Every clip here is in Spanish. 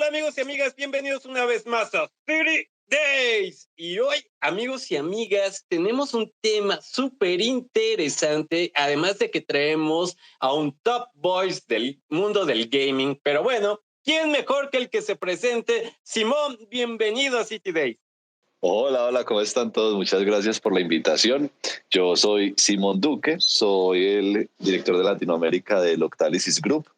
amigos y amigas, bienvenidos una vez más a 30 Days. Y hoy, amigos y amigas, tenemos un tema súper interesante, además de que traemos a un top voice del mundo del gaming. Pero bueno, ¿quién mejor que el que se presente? Simón, bienvenido a City Days. Hola, ¿cómo están todos? Muchas gracias por la invitación. Yo soy Simón Duque, soy el director de Latinoamérica del Octalysis Group.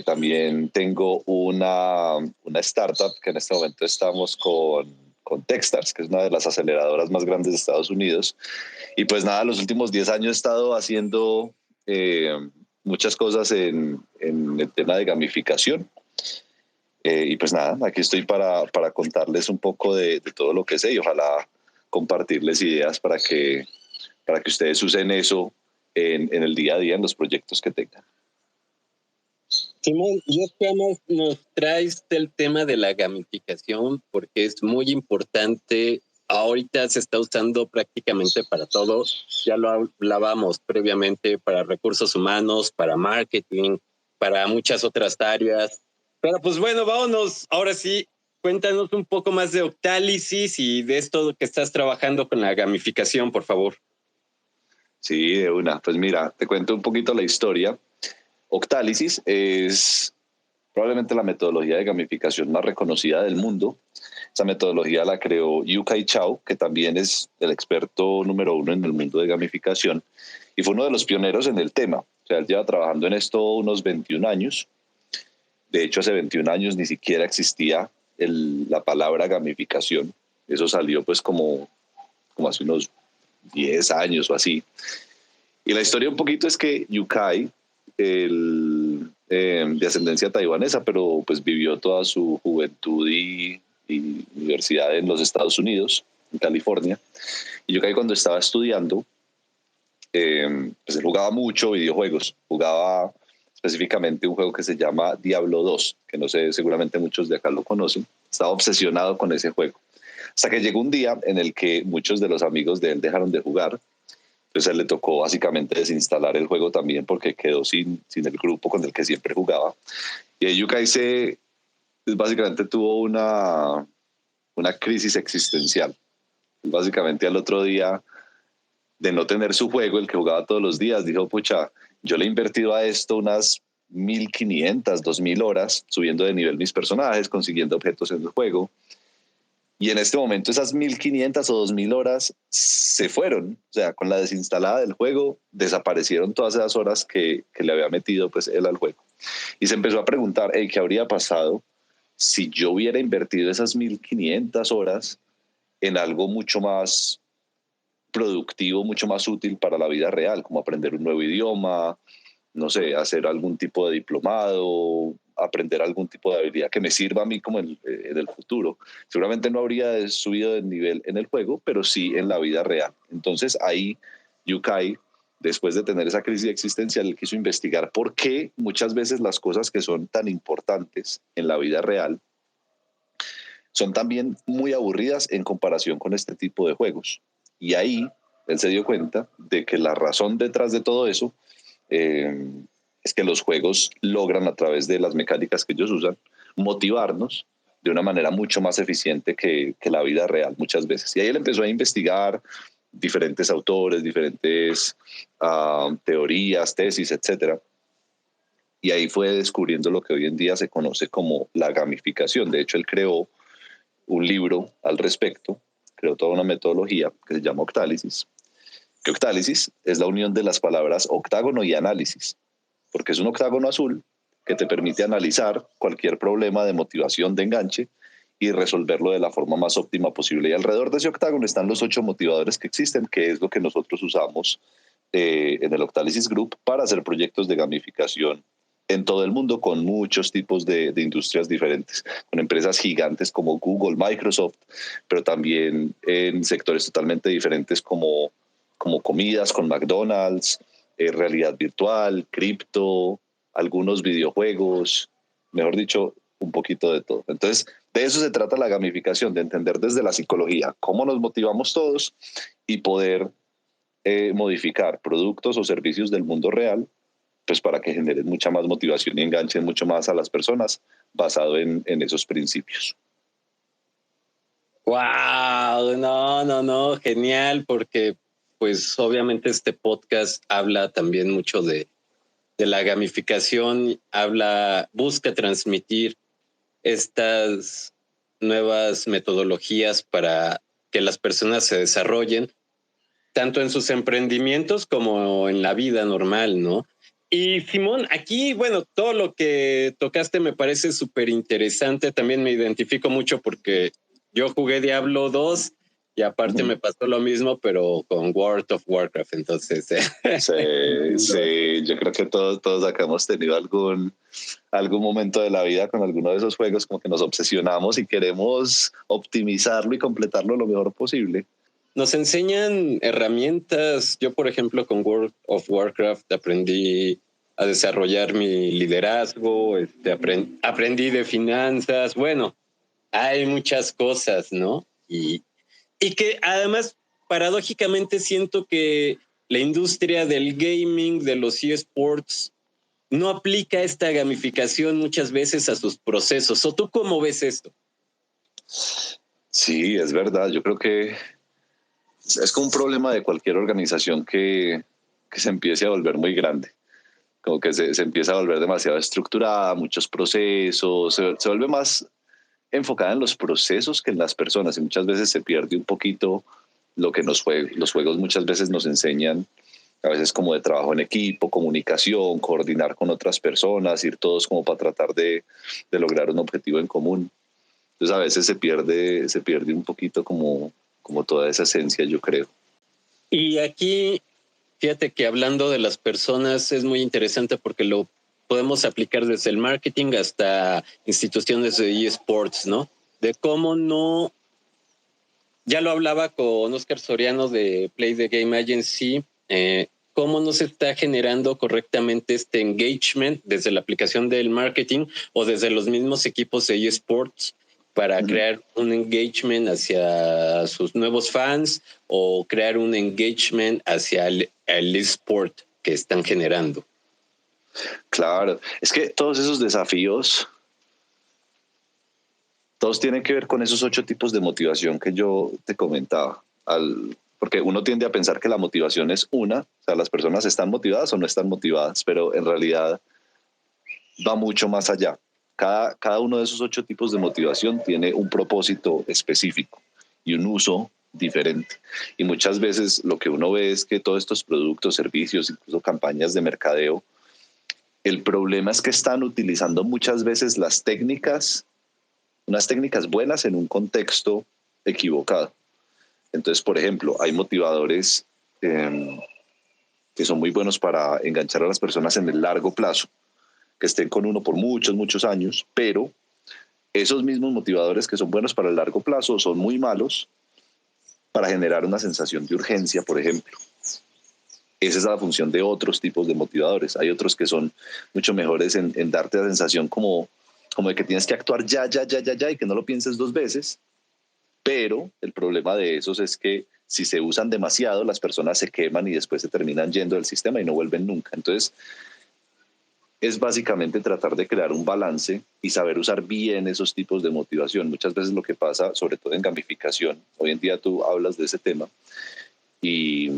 También tengo una startup que en este momento estamos con Techstars, que es una de las aceleradoras más grandes de Estados Unidos. Y pues nada, los últimos 10 años he estado haciendo muchas cosas en el tema de gamificación. Y pues nada, aquí estoy para contarles un poco de todo lo que sé y ojalá compartirles ideas para que ustedes usen eso en el día a día, en los proyectos que tengan. Simón, ¿y cómo nos traes el tema de la gamificación? Porque es muy importante. Ahorita se está usando prácticamente para todo. Ya lo hablábamos previamente, para recursos humanos, para marketing, para muchas otras áreas. Pero pues bueno, vámonos. Ahora sí, cuéntanos un poco más de Octalysis y de esto que estás trabajando con la gamificación, por favor. Sí, de una. Pues mira, te cuento un poquito la historia. Octalysis es probablemente la metodología de gamificación más reconocida del mundo. Esa metodología la creó Yu-Kai Chao, que también es el experto número 1 en el mundo de gamificación y fue uno de los pioneros en el tema. O sea, él lleva trabajando en esto unos 21 años. De hecho, hace 21 años ni siquiera existía la palabra gamificación. Eso salió pues como hace unos 10 años o así. Y la historia un poquito es que Yu-Kai, de ascendencia taiwanesa, pero pues vivió toda su juventud y universidad en los Estados Unidos, en California. Y Yu-Kai cuando estaba estudiando, pues él jugaba mucho videojuegos. Jugaba específicamente un juego que se llama Diablo 2, que no sé, seguramente muchos de acá lo conocen. Estaba obsesionado con ese juego. Hasta que llegó un día en el que muchos de los amigos de él dejaron de jugar. Entonces a él le tocó básicamente desinstalar el juego también porque quedó sin el grupo con el que siempre jugaba. Y ahí Yu-Kai básicamente tuvo una crisis existencial. Básicamente al otro día de no tener su juego, el que jugaba todos los días, dijo, pucha, yo le he invertido a esto unas 1.500, 2.000 horas, subiendo de nivel mis personajes, consiguiendo objetos en el juego. Y en este momento esas 1.500 o 2.000 horas se fueron. O sea, con la desinstalada del juego, desaparecieron todas esas horas que le había metido pues, él al juego. Y se empezó a preguntar, hey, ¿qué habría pasado si yo hubiera invertido esas 1.500 horas en algo mucho más productivo, mucho más útil para la vida real, como aprender un nuevo idioma, no sé, hacer algún tipo de diplomado, aprender algún tipo de habilidad que me sirva a mí como en el futuro? Seguramente no habría subido de nivel en el juego, pero sí en la vida real. Entonces ahí Yu-Kai, después de tener esa crisis existencial, él quiso investigar por qué muchas veces las cosas que son tan importantes en la vida real son también muy aburridas en comparación con este tipo de juegos. Y ahí él se dio cuenta de que la razón detrás de todo eso es que los juegos logran, a través de las mecánicas que ellos usan, motivarnos de una manera mucho más eficiente que la vida real muchas veces. Y ahí él empezó a investigar diferentes autores, diferentes teorías, tesis, etcétera. Y ahí fue descubriendo lo que hoy en día se conoce como la gamificación. De hecho, él creó un libro al respecto, creó toda una metodología que se llama Octalysis. Que Octalysis es la unión de las palabras octágono y análisis, porque es un octágono azul que te permite analizar cualquier problema de motivación, de enganche, y resolverlo de la forma más óptima posible. Y alrededor de ese octágono están los 8 motivadores que existen, que es lo que nosotros usamos en el Octalysis Group para hacer proyectos de gamificación en todo el mundo, con muchos tipos de industrias diferentes, con empresas gigantes como Google, Microsoft, pero también en sectores totalmente diferentes como comidas, con McDonald's, realidad virtual, cripto, algunos videojuegos, mejor dicho, un poquito de todo. Entonces, de eso se trata la gamificación, de entender desde la psicología cómo nos motivamos todos y poder modificar productos o servicios del mundo real, pues para que generen mucha más motivación y enganchen mucho más a las personas basado en esos principios. Wow, no, genial, porque pues obviamente este podcast habla también mucho de la gamificación, busca transmitir estas nuevas metodologías para que las personas se desarrollen tanto en sus emprendimientos como en la vida normal, ¿no? Y Simón, aquí, bueno, todo lo que tocaste me parece súper interesante. También me identifico mucho porque yo jugué Diablo 2 y aparte me pasó lo mismo, pero con World of Warcraft. Entonces, Sí, yo creo que todos acá hemos tenido algún momento de la vida con alguno de esos juegos como que nos obsesionamos y queremos optimizarlo y completarlo lo mejor posible. Nos enseñan herramientas. Yo, por ejemplo, con World of Warcraft aprendí a desarrollar mi liderazgo, aprendí de finanzas. Bueno, hay muchas cosas, ¿no? Y que además, paradójicamente, siento que la industria del gaming, de los eSports, no aplica esta gamificación muchas veces a sus procesos. ¿O tú cómo ves esto? Sí, es verdad. Yo creo que es como un problema de cualquier organización que se empiece a volver muy grande. Como que se empieza a volver demasiado estructurada, muchos procesos, se vuelve más enfocada en los procesos que en las personas y muchas veces se pierde un poquito lo que los juegos muchas veces nos enseñan, a veces como de trabajo en equipo, comunicación, coordinar con otras personas, ir todos como para tratar de lograr un objetivo en común. Entonces a veces se pierde un poquito como toda esa esencia, yo creo. Y aquí, fíjate que hablando de las personas es muy interesante porque lo podemos aplicar desde el marketing hasta instituciones de eSports, ¿no? De cómo no, ya lo hablaba con Oscar Soriano de Play the Game Agency, cómo no se está generando correctamente este engagement desde la aplicación del marketing o desde los mismos equipos de eSports para crear un engagement hacia sus nuevos fans o crear un engagement hacia el eSport que están generando. Claro, es que todos esos desafíos, todos tienen que ver con esos 8 tipos de motivación que yo te comentaba. Porque uno tiende a pensar que la motivación es una, o sea, las personas están motivadas o no están motivadas, pero en realidad va mucho más allá. Cada uno de esos 8 tipos de motivación tiene un propósito específico y un uso diferente. Y muchas veces lo que uno ve es que todos estos productos, servicios, incluso campañas de mercadeo, el problema es que están utilizando muchas veces unas técnicas buenas en un contexto equivocado. Entonces, por ejemplo, hay motivadores que son muy buenos para enganchar a las personas en el largo plazo, que estén con uno por muchos, muchos años, pero esos mismos motivadores que son buenos para el largo plazo son muy malos para generar una sensación de urgencia, por ejemplo. Esa es la función de otros tipos de motivadores. Hay otros que son mucho mejores en darte la sensación como de que tienes que actuar ya y que no lo pienses 2 veces. Pero el problema de esos es que si se usan demasiado, las personas se queman y después se terminan yendo del sistema y no vuelven nunca. Entonces, es básicamente tratar de crear un balance y saber usar bien esos tipos de motivación. Muchas veces lo que pasa, sobre todo en gamificación, hoy en día tú hablas de ese tema y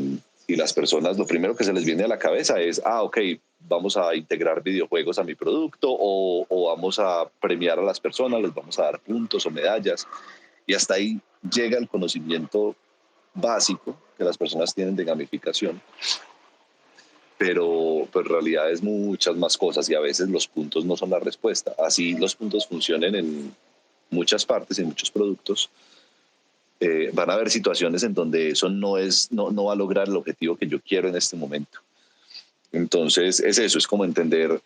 las personas, lo primero que se les viene a la cabeza es, ok, vamos a integrar videojuegos a mi producto o vamos a premiar a las personas, les vamos a dar puntos o medallas. Y hasta ahí llega el conocimiento básico que las personas tienen de gamificación. Pero en realidad es muchas más cosas y a veces los puntos no son la respuesta. Así los puntos funcionen en muchas partes, en muchos productos. Van a haber situaciones en donde eso no va a lograr el objetivo que yo quiero en este momento. Entonces es eso, es como entender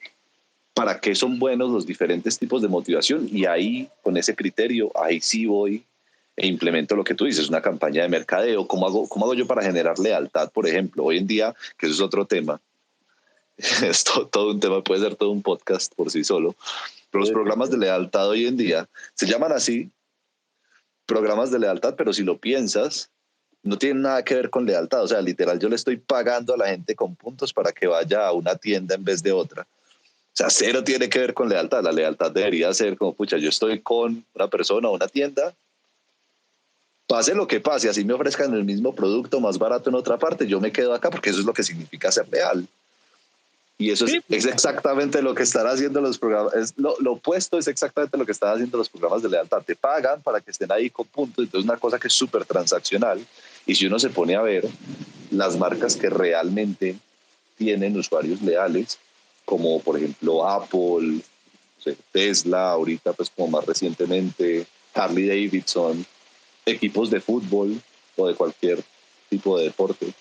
para qué son buenos los diferentes tipos de motivación y ahí con ese criterio, ahí sí voy e implemento lo que tú dices, una campaña de mercadeo. ¿Cómo hago yo para generar lealtad, por ejemplo? Hoy en día, que eso es otro tema, es todo un tema, puede ser todo un podcast por sí solo, pero los programas de lealtad hoy en día se llaman así, programas de lealtad, pero si lo piensas, no tienen nada que ver con lealtad. O sea, literal, yo le estoy pagando a la gente con puntos para que vaya a una tienda en vez de otra. O sea, cero tiene que ver con lealtad. La lealtad debería ser como, pucha, yo estoy con una persona o una tienda, pase lo que pase, así me ofrezcan el mismo producto más barato en otra parte, yo me quedo acá porque eso es lo que significa ser leal. Y eso es exactamente lo que están haciendo los programas. Lo opuesto es exactamente lo que están haciendo los programas de lealtad. Te pagan para que estén ahí con puntos. Entonces, una cosa que es súper transaccional. Y si uno se pone a ver las marcas que realmente tienen usuarios leales, como por ejemplo Apple, Tesla, ahorita pues como más recientemente, Harley Davidson, equipos de fútbol o de cualquier tipo de deporte.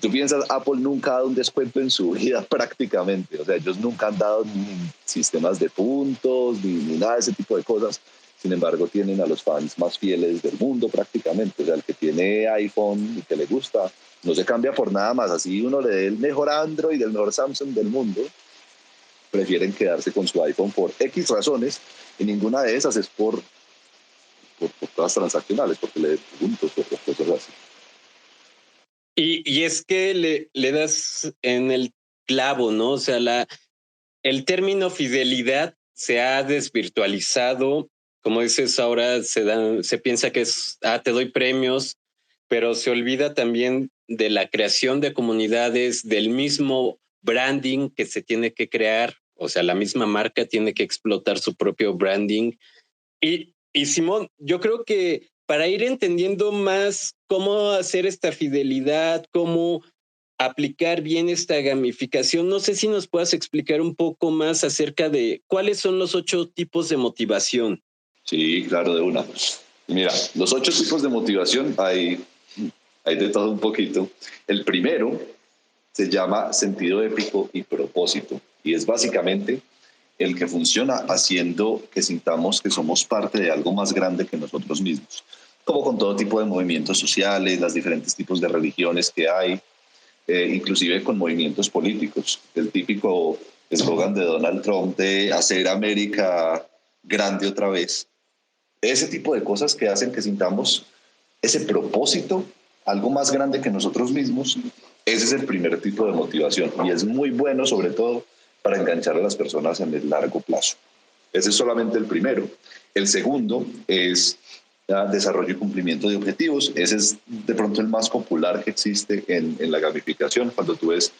Tú piensas, Apple nunca ha dado un descuento en su vida prácticamente. O sea, ellos nunca han dado ni sistemas de puntos, ni nada de ese tipo de cosas. Sin embargo, tienen a los fans más fieles del mundo prácticamente. O sea, el que tiene iPhone y que le gusta, no se cambia por nada más. Así uno le dé el mejor Android, el mejor Samsung del mundo, prefieren quedarse con su iPhone por X razones. Y ninguna de esas es por cosas transaccionales, porque le dé puntos, por cosas así. Y es que le das en el clavo, ¿no? O sea, el término fidelidad se ha desvirtualizado. Como dices, ahora se piensa que es, te doy premios, pero se olvida también de la creación de comunidades, del mismo branding que se tiene que crear. O sea, la misma marca tiene que explotar su propio branding. Y Simón, yo creo que para ir entendiendo más cómo hacer esta fidelidad, cómo aplicar bien esta gamificación, no sé si nos puedas explicar un poco más acerca de cuáles son los 8 tipos de motivación. Sí, claro, de una. Mira, los 8 tipos de motivación hay de todo un poquito. El primero se llama sentido épico y propósito, y es básicamente el que funciona haciendo que sintamos que somos parte de algo más grande que nosotros mismos, como con todo tipo de movimientos sociales, los diferentes tipos de religiones que hay, inclusive con movimientos políticos. El típico eslogan de Donald Trump de hacer América grande otra vez. Ese tipo de cosas que hacen que sintamos ese propósito, algo más grande que nosotros mismos, ese es el primer tipo de motivación y es muy bueno sobre todo para enganchar a las personas en el largo plazo. Ese es solamente el primero. El segundo es desarrollo y cumplimiento de objetivos. Ese es de pronto el más popular que existe en la gamificación, cuando tú ves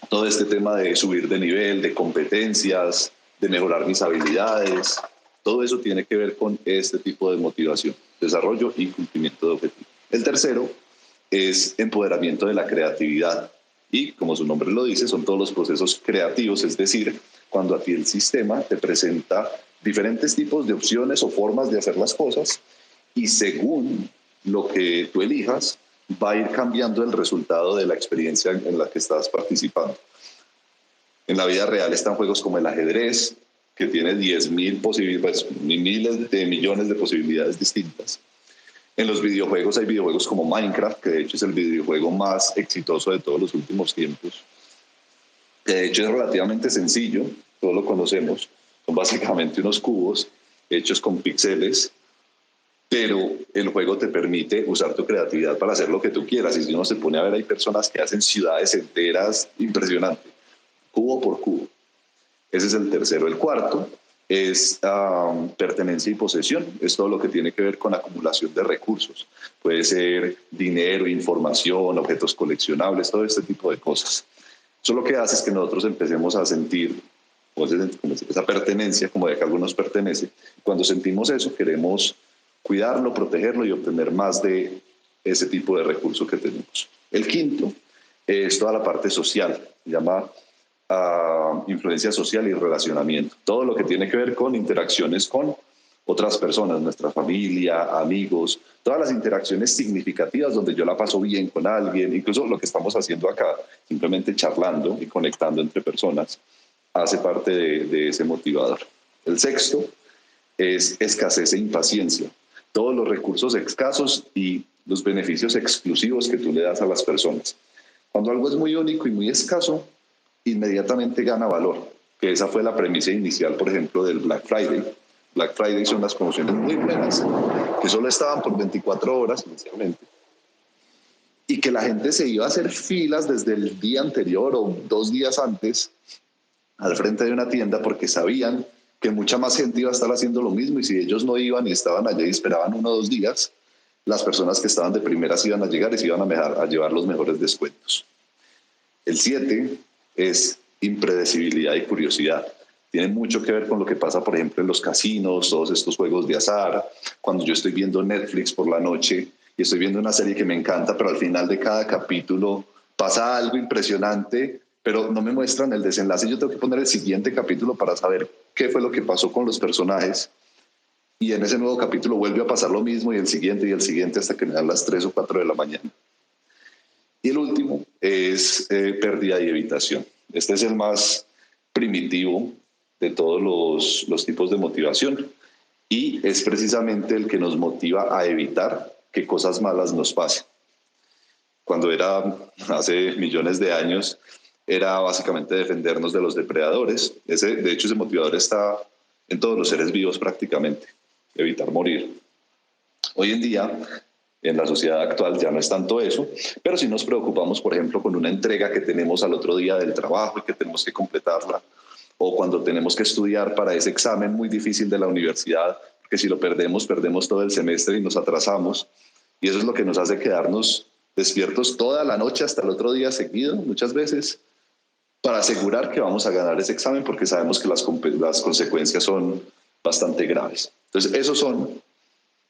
todo este tema de subir de nivel, de competencias, de mejorar mis habilidades. Todo eso tiene que ver con este tipo de motivación, desarrollo y cumplimiento de objetivos. El tercero es empoderamiento de la creatividad. Y como su nombre lo dice, son todos los procesos creativos, es decir, cuando a ti el sistema te presenta diferentes tipos de opciones o formas de hacer las cosas y según lo que tú elijas, va a ir cambiando el resultado de la experiencia en la que estás participando. En la vida real están juegos como el ajedrez, que tiene 10.000 posibilidades, pues, miles de millones de posibilidades distintas. En los videojuegos hay videojuegos como Minecraft, que de hecho es el videojuego más exitoso de todos los últimos tiempos, que de hecho es relativamente sencillo, todos lo conocemos, son básicamente unos cubos hechos con píxeles, pero el juego te permite usar tu creatividad para hacer lo que tú quieras. Y si uno se pone a ver, hay personas que hacen ciudades enteras impresionantes, cubo por cubo. Ese es el tercero. El cuarto es pertenencia y posesión. Es todo lo que tiene que ver con acumulación de recursos. Puede ser dinero, información, objetos coleccionables, todo este tipo de cosas. Eso lo que hace es que nosotros empecemos a sentir esa pertenencia, como de que algunos pertenecen. Cuando sentimos eso, queremos cuidarlo, protegerlo y obtener más de ese tipo de recursos que tenemos. El quinto es toda la parte social, se llama influencia social y relacionamiento. Todo lo que tiene que ver con interacciones con otras personas, nuestra familia, amigos, todas las interacciones significativas donde yo la paso bien con alguien, incluso lo que estamos haciendo acá, simplemente charlando y conectando entre personas, hace parte de ese motivador. El sexto es escasez e impaciencia. Todos los recursos escasos y los beneficios exclusivos que tú le das a las personas. Cuando algo es muy único y muy escaso, inmediatamente gana valor, que esa fue la premisa inicial, por ejemplo, del Black Friday. Black Friday son unas promociones muy buenas, que solo estaban por 24 horas inicialmente, y que la gente se iba a hacer filas desde el día anterior o 2 días antes al frente de una tienda porque sabían que mucha más gente iba a estar haciendo lo mismo, y si ellos no iban y estaban allá y esperaban 1 o 2 días, las personas que estaban de primeras iban a llegar y se iban a llevar los mejores descuentos. El 7 es impredecibilidad y curiosidad. Tiene mucho que ver con lo que pasa, por ejemplo, en los casinos, todos estos juegos de azar. Cuando yo estoy viendo Netflix por la noche y estoy viendo una serie que me encanta, pero al final de cada capítulo pasa algo impresionante, pero no me muestran el desenlace. Yo tengo que poner el siguiente capítulo para saber qué fue lo que pasó con los personajes. Y en ese nuevo capítulo vuelve a pasar lo mismo, y el siguiente, hasta que me dan las 3 o 4 de la mañana. Y el último es pérdida y evitación. Este es el más primitivo de todos los tipos de motivación, y es precisamente el que nos motiva a evitar que cosas malas nos pasen. Cuando era hace millones de años, era básicamente defendernos de los depredadores. De hecho, ese motivador está en todos los seres vivos prácticamente, evitar morir. Hoy en día, en la sociedad actual, ya no es tanto eso, pero sí nos preocupamos, por ejemplo, con una entrega que tenemos al otro día del trabajo y que tenemos que completarla, o cuando tenemos que estudiar para ese examen muy difícil de la universidad, porque si lo perdemos, perdemos todo el semestre y nos atrasamos, y eso es lo que nos hace quedarnos despiertos toda la noche hasta el otro día seguido, muchas veces, para asegurar que vamos a ganar ese examen, porque sabemos que las consecuencias son bastante graves. Entonces, esos son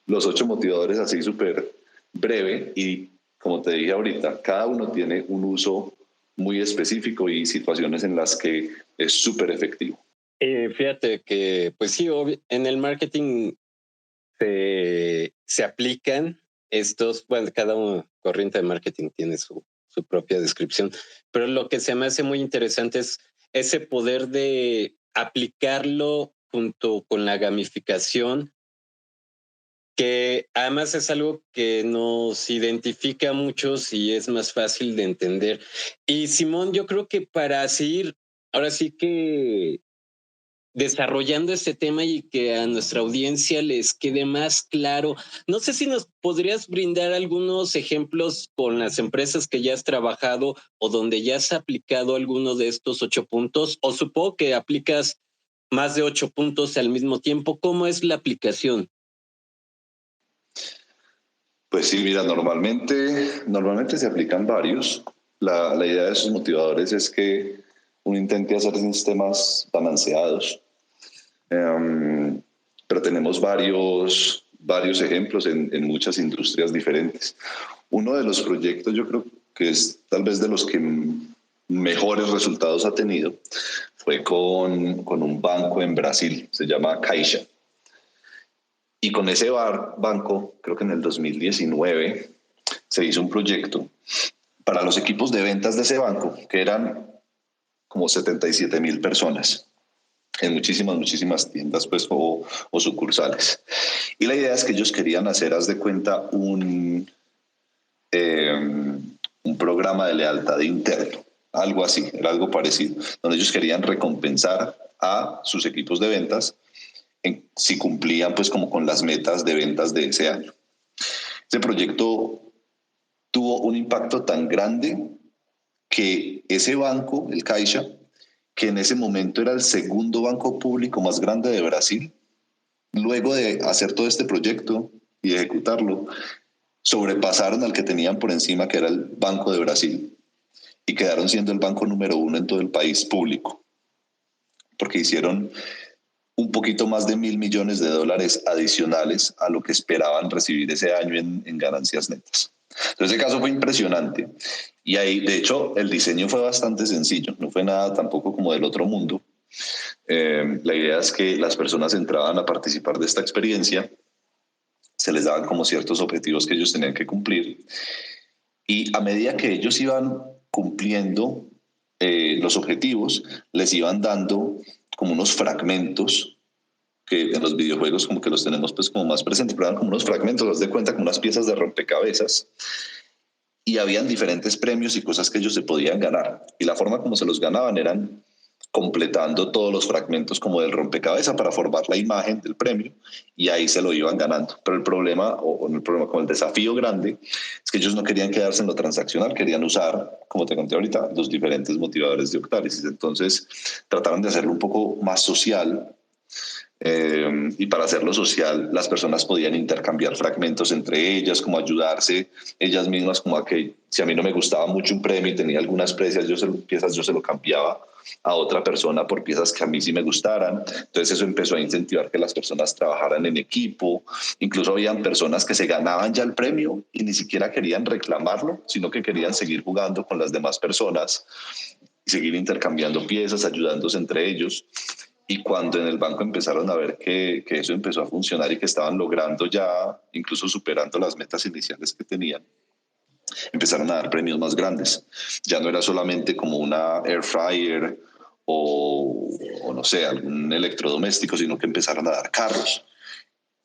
los 8 motivadores, así súper breve, y como te dije ahorita, cada uno tiene un uso muy específico y situaciones en las que es súper efectivo. Fíjate que, pues sí, en el marketing se aplican estos, bueno, cada corriente de marketing tiene su propia descripción, pero lo que se me hace muy interesante es ese poder de aplicarlo junto con la gamificación, que además es algo que nos identifica a muchos y es más fácil de entender. Y Simón, yo creo que para seguir, ahora sí que desarrollando este tema y que a nuestra audiencia les quede más claro, no sé si nos podrías brindar algunos ejemplos con las empresas que ya has trabajado o donde ya has aplicado alguno de estos 8 puntos, o supongo que aplicas más de 8 puntos al mismo tiempo. ¿Cómo es la aplicación? Pues sí, mira, normalmente se aplican varios. La idea de esos motivadores es que uno intente hacer sistemas balanceados. Pero tenemos varios ejemplos en muchas industrias diferentes. Uno de los proyectos, yo creo que es tal vez de los que mejores resultados ha tenido, fue con un banco en Brasil, se llama Caixa. Y con ese banco, creo que en el 2019, se hizo un proyecto para los equipos de ventas de ese banco, que eran como 77,000 personas en muchísimas tiendas, pues, o sucursales. Y la idea es que ellos querían hacer, haz de cuenta, un programa de lealtad interno, algo así, era algo parecido, donde ellos querían recompensar a sus equipos de ventas si cumplían, pues, como con las metas de ventas de ese año. Ese proyecto tuvo un impacto tan grande que ese banco, el Caixa, que en ese momento era el segundo banco público más grande de Brasil, luego de hacer todo este proyecto y ejecutarlo, sobrepasaron al que tenían por encima, que era el Banco de Brasil, y quedaron siendo el banco número 1 en todo el país público, porque hicieron un poquito más de $1,000 millones adicionales a lo que esperaban recibir ese año en ganancias netas. Entonces, ese caso fue impresionante. Y ahí, de hecho, el diseño fue bastante sencillo, no fue nada tampoco como del otro mundo. La idea es que las personas entraban a participar de esta experiencia, se les daban como ciertos objetivos que ellos tenían que cumplir, y a medida que ellos iban cumpliendo los objetivos, les iban dando como unos fragmentos, que en los videojuegos como que los tenemos pues como más presentes, pero eran como unos fragmentos, los de cuenta, como unas piezas de rompecabezas, y habían diferentes premios y cosas que ellos se podían ganar, y la forma como se los ganaban eran completando todos los fragmentos como del rompecabezas para formar la imagen del premio, y ahí se lo iban ganando. Pero el problema, con el desafío grande, es que ellos no querían quedarse en lo transaccional, querían usar, como te conté ahorita, los diferentes motivadores de Octálisis. Entonces trataron de hacerlo un poco más social. Y para hacerlo social, las personas podían intercambiar fragmentos entre ellas, como ayudarse ellas mismas, como a que si a mí no me gustaba mucho un premio y tenía algunas piezas, yo se lo cambiaba a otra persona por piezas que a mí sí me gustaran. Entonces eso empezó a incentivar que las personas trabajaran en equipo. Incluso habían personas que se ganaban ya el premio y ni siquiera querían reclamarlo, sino que querían seguir jugando con las demás personas y seguir intercambiando piezas, ayudándose entre ellos. Y cuando en el banco empezaron a ver que eso empezó a funcionar y que estaban logrando ya, incluso superando las metas iniciales que tenían, empezaron a dar premios más grandes. Ya no era solamente como una air fryer o no sé, algún electrodoméstico, sino que empezaron a dar carros.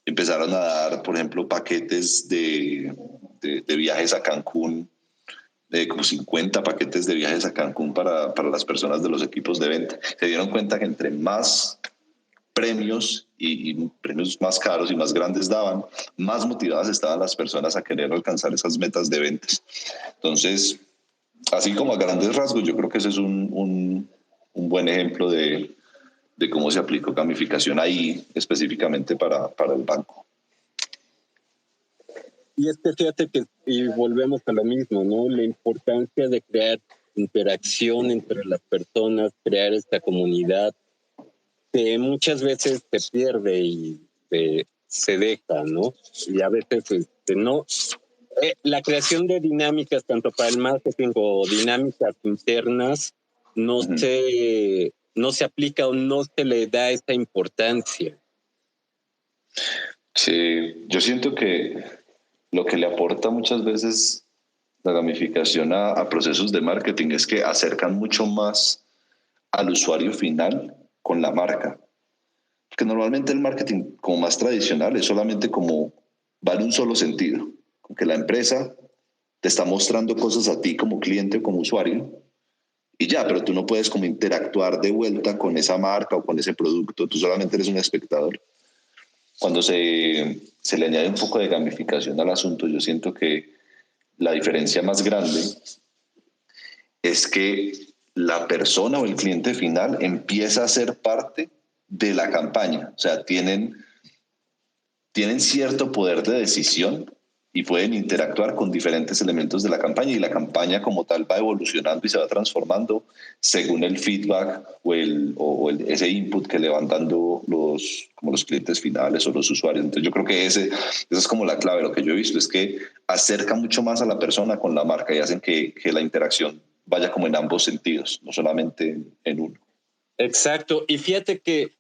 Empezaron a dar, por ejemplo, paquetes de viajes a Cancún, como 50 paquetes de viajes a Cancún para las personas de los equipos de venta. Se dieron cuenta que entre más premios y premios más caros y más grandes daban, más motivadas estaban las personas a querer alcanzar esas metas de ventas. Entonces, así como a grandes rasgos, yo creo que ese es un buen ejemplo de cómo se aplicó gamificación ahí específicamente para el banco. Y es que fíjate que, y volvemos a lo mismo, ¿no? La importancia de crear interacción entre las personas, crear esta comunidad, que muchas veces se pierde y se deja, ¿no? Y a veces no. La creación de dinámicas, tanto para el marketing o dinámicas internas, no se aplica o no se le da esa importancia. Sí, yo siento que lo que le aporta muchas veces la gamificación a procesos de marketing es que acercan mucho más al usuario final con la marca. Porque normalmente el marketing como más tradicional es solamente como va en un solo sentido, que la empresa te está mostrando cosas a ti como cliente o como usuario y ya, pero tú no puedes como interactuar de vuelta con esa marca o con ese producto, tú solamente eres un espectador. Cuando se le añade un poco de gamificación al asunto, yo siento que la diferencia más grande es que la persona o el cliente final empieza a ser parte de la campaña. O sea, tienen cierto poder de decisión y pueden interactuar con diferentes elementos de la campaña, y la campaña como tal va evolucionando y se va transformando según el feedback ese input que le van dando los clientes finales o los usuarios. Entonces yo creo que esa es como la clave. Lo que yo he visto es que acerca mucho más a la persona con la marca y hacen que la interacción vaya como en ambos sentidos, no solamente en uno. Exacto. Y fíjate que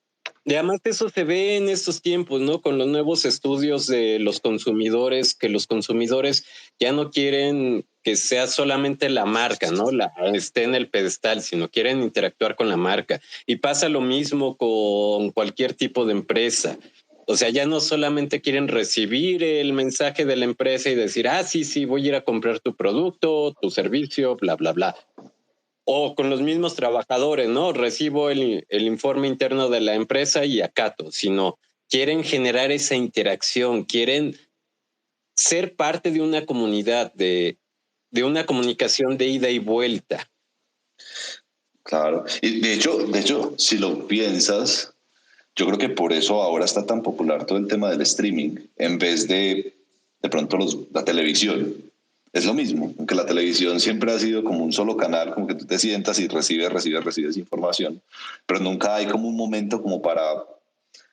además eso se ve en estos tiempos, ¿no? Con los nuevos estudios de los consumidores, que los consumidores ya no quieren que sea solamente la marca, ¿no? Esté en el pedestal, sino quieren interactuar con la marca. Y pasa lo mismo con cualquier tipo de empresa. O sea, ya no solamente quieren recibir el mensaje de la empresa y decir, sí, voy a ir a comprar tu producto, tu servicio, bla, bla, bla. O con los mismos trabajadores, ¿no? Recibo el informe interno de la empresa y acato, sino quieren generar esa interacción, quieren ser parte de una comunidad, de una comunicación de ida y vuelta. Claro, y de hecho, si lo piensas, yo creo que por eso ahora está tan popular todo el tema del streaming en vez de pronto la televisión. Es lo mismo, aunque la televisión siempre ha sido como un solo canal, como que tú te sientas y recibes información, pero nunca hay como un momento como para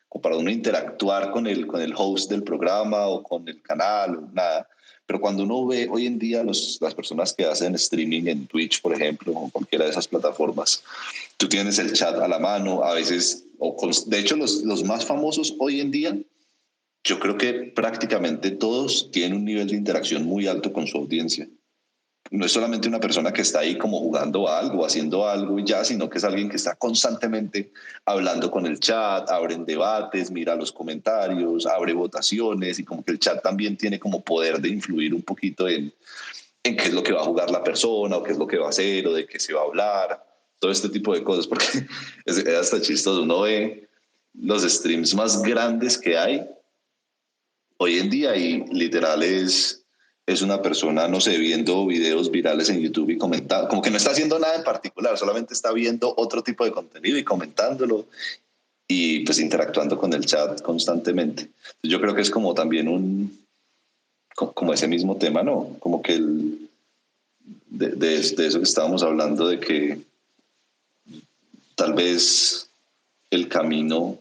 uno interactuar con el host del programa o con el canal o nada. Pero cuando uno ve hoy en día las personas que hacen streaming en Twitch, por ejemplo, o cualquiera de esas plataformas, tú tienes el chat a la mano, a veces, de hecho los más famosos hoy en día, yo creo que prácticamente todos tienen un nivel de interacción muy alto con su audiencia. No es solamente una persona que está ahí como jugando algo, haciendo algo y ya, sino que es alguien que está constantemente hablando con el chat, abren debates, mira los comentarios, abre votaciones, y como que el chat también tiene como poder de influir un poquito en qué es lo que va a jugar la persona o qué es lo que va a hacer o de qué se va a hablar. todo este tipo de cosas, porque es hasta chistoso. Uno ve los streams más grandes que hay hoy en día y literal es una persona, no sé, viendo videos virales en YouTube y comentando, como que no está haciendo nada en particular, solamente está viendo otro tipo de contenido y comentándolo y pues interactuando con el chat constantemente. Yo creo que es como también como ese mismo tema, ¿no? Como que de eso que estábamos hablando, de que tal vez el camino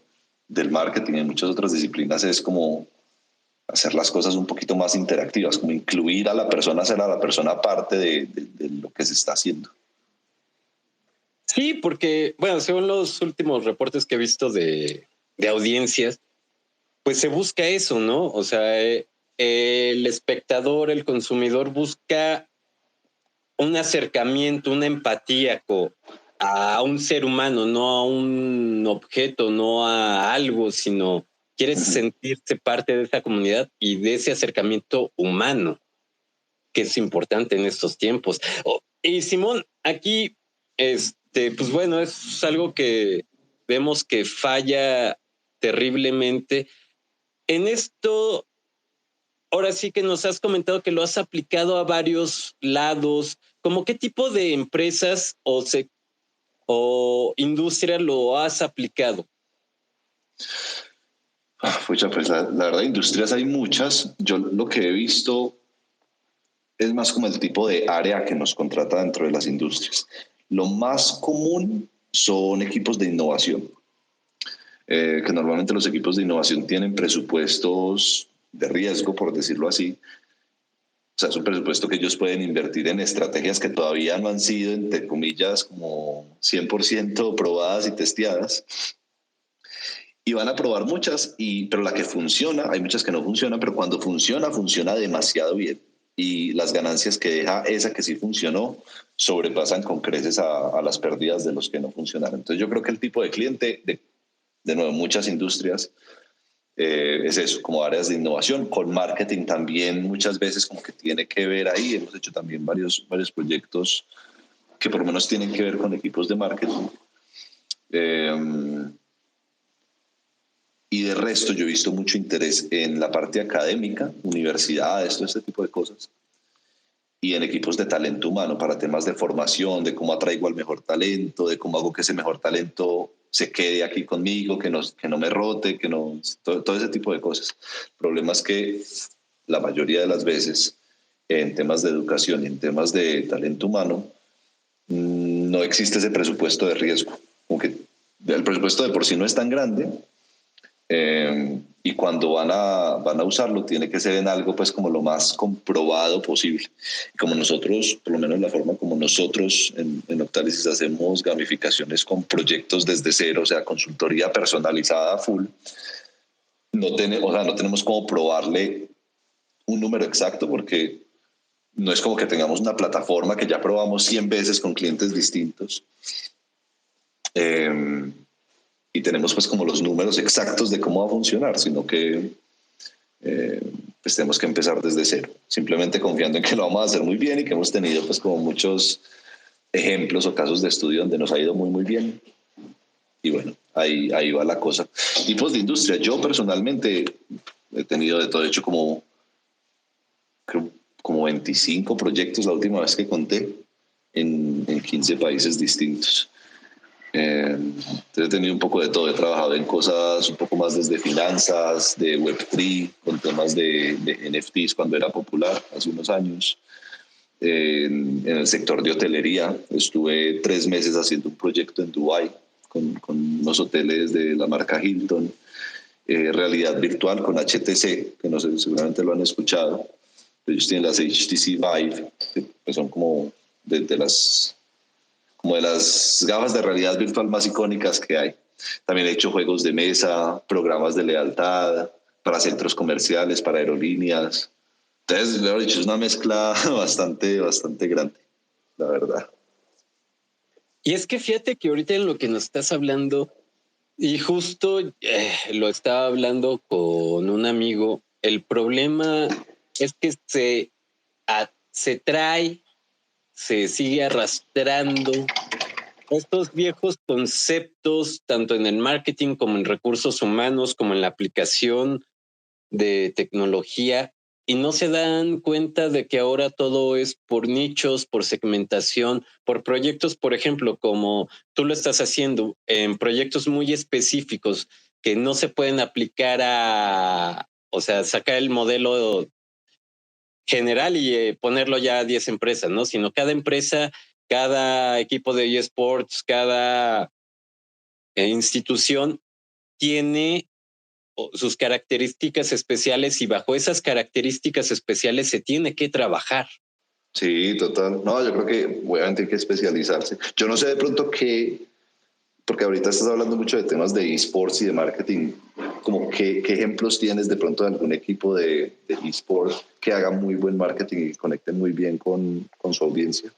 del marketing en muchas otras disciplinas es como hacer las cosas un poquito más interactivas, como incluir a la persona, hacer a la persona parte de lo que se está haciendo. Sí, porque, bueno, según los últimos reportes que he visto de audiencias, pues se busca eso, ¿no? O sea, el espectador, el consumidor busca un acercamiento, una empatía a un ser humano, no a un objeto, no a algo, sino quieres sentirse parte de esa comunidad y de ese acercamiento humano, que es importante en estos tiempos. Y Simón, aquí, pues bueno, es algo que vemos que falla terriblemente. En esto, ahora sí que nos has comentado que lo has aplicado a varios lados. ¿Cómo qué tipo de empresas o industria lo has aplicado? Pucha, pues la verdad, industrias hay muchas. Yo lo que he visto es más como el tipo de área que nos contrata dentro de las industrias. Lo más común son equipos de innovación, que normalmente los equipos de innovación tienen presupuestos de riesgo, por decirlo así. O sea, es un presupuesto que ellos pueden invertir en estrategias que todavía no han sido, entre comillas, como 100% probadas y testeadas. Y van a probar muchas, pero la que funciona, hay muchas que no funcionan, pero cuando funciona, funciona demasiado bien. Y las ganancias que deja esa que sí funcionó sobrepasan con creces a las pérdidas de los que no funcionaron. Entonces yo creo que el tipo de cliente, de nuevo, muchas industrias, es eso, como áreas de innovación, con marketing también muchas veces como que tiene que ver ahí. Hemos hecho también varios proyectos que por lo menos tienen que ver con equipos de marketing. Y de resto yo he visto mucho interés en la parte académica, universidades, todo este tipo de cosas, y en equipos de talento humano para temas de formación, de cómo atraigo al mejor talento, de cómo hago que ese mejor talento se quede aquí conmigo, que no me rote, todo ese tipo de cosas. El problema es que la mayoría de las veces en temas de educación y en temas de talento humano no existe ese presupuesto de riesgo. Como que el presupuesto de por sí no es tan grande, y cuando van a usarlo tiene que ser en algo pues como lo más comprobado posible. Y como nosotros, por lo menos la forma como nosotros en Octalysis hacemos gamificaciones con proyectos desde cero, o sea, consultoría personalizada full, no tenemos cómo probarle un número exacto porque no es como que tengamos una plataforma que ya probamos 100 veces con clientes distintos. Y tenemos pues como los números exactos de cómo va a funcionar, sino que pues tenemos que empezar desde cero, simplemente confiando en que lo vamos a hacer muy bien y que hemos tenido pues como muchos ejemplos o casos de estudio donde nos ha ido muy bien. Y bueno, ahí va la cosa. Tipos de industria. Yo personalmente he tenido de todo, hecho como 25 proyectos la última vez que conté en 15 países distintos. He tenido un poco de todo, he trabajado en cosas un poco más desde finanzas, de Web3, con temas de NFTs cuando era popular, hace unos años. En el sector de hotelería, estuve 3 meses haciendo un proyecto en Dubái con unos hoteles de la marca Hilton, realidad virtual con HTC, que no sé, seguramente lo han escuchado. Ellos tienen las HTC Vive, que son como de las gafas de realidad virtual más icónicas que hay. También he hecho juegos de mesa, programas de lealtad para centros comerciales, para aerolíneas. Entonces, lo he dicho, es una mezcla bastante grande, la verdad. Y es que fíjate que ahorita en lo que nos estás hablando, y justo lo estaba hablando con un amigo, el problema es que se trae, se sigue arrastrando estos viejos conceptos, tanto en el marketing como en recursos humanos, como en la aplicación de tecnología, y no se dan cuenta de que ahora todo es por nichos, por segmentación, por proyectos, por ejemplo, como tú lo estás haciendo, en proyectos muy específicos que no se pueden aplicar a, o sea, sacar el modelo general y ponerlo ya a 10 empresas, ¿no? Sino cada empresa, cada equipo de eSports, cada institución tiene sus características especiales y bajo esas características especiales se tiene que trabajar. Sí, total. No, yo creo que obviamente hay que especializarse. Yo no sé de pronto qué, porque ahorita estás hablando mucho de temas de esports y de marketing, como qué ejemplos tienes de pronto de algún equipo de esports que haga muy buen marketing y conecten muy bien con su audiencia.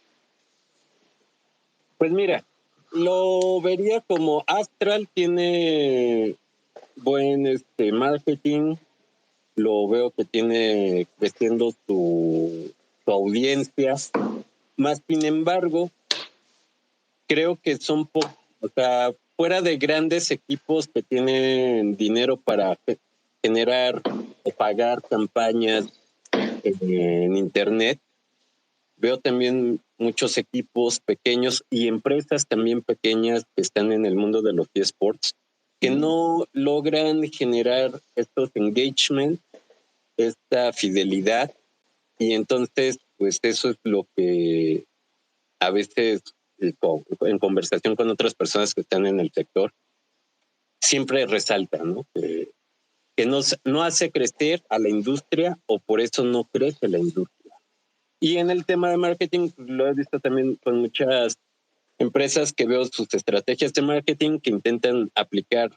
Pues mira, lo vería como Astral tiene buen marketing, lo veo que tiene creciendo su audiencia, más sin embargo, creo que son pocos, o sea, fuera de grandes equipos que tienen dinero para generar o pagar campañas en Internet, veo también muchos equipos pequeños y empresas también pequeñas que están en el mundo de los eSports que no logran generar estos engagement, esta fidelidad, y entonces, pues eso es lo que a veces en conversación con otras personas que están en el sector siempre resalta, ¿no? Que no hace crecer a la industria o por eso no crece la industria. Y en el tema de marketing, lo he visto también con muchas empresas que veo sus estrategias de marketing que intentan aplicar